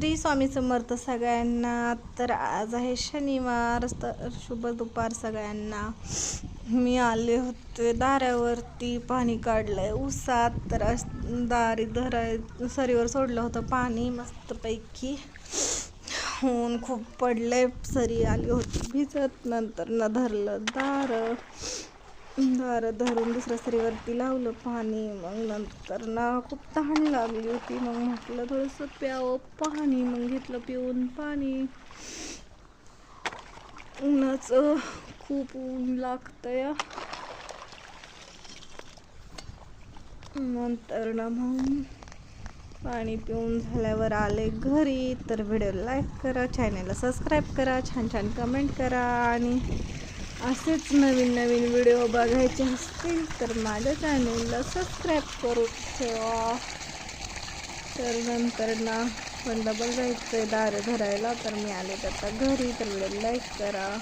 श्री स्वामी समर्थ सगळ्यांना. तर आज आहे शनिवार, तर शुभ दुपार सगळ्यांना. मी आले होते दारावरती, पाणी काढलंय उसात, तर दारी सरीवर सोडलं होतं पाणी मस्तपैकी. ऊन खूप पडलंय, सरी आली होती भिजत. नंतर धरलं दार धरून दुसऱ्या सरीवरती लावलं पाणी. मग नंतर खूप तहान लागली होती, मग म्हटलं थोडंसं प्यावं पाणी. मग घेतलं पिऊन पाणी. उन्हाचं खूप ऊन लागतंय. नंतर मग पाणी पिऊन झाल्यावर आले घरी. तर व्हिडिओ लाईक करा, चॅनलला सबस्क्राईब करा, छान छान कमेंट करा. आणि असेच नवीन नवीन व्हिडिओ बघायचे असतील तर माझ्या चॅनलला सबस्क्राईब करून ठेवा. तर नंतर पण डबल जायचं आहे दार धरायला. तर मी आले आता घरी. तर व्हिडिओ लाईक करा.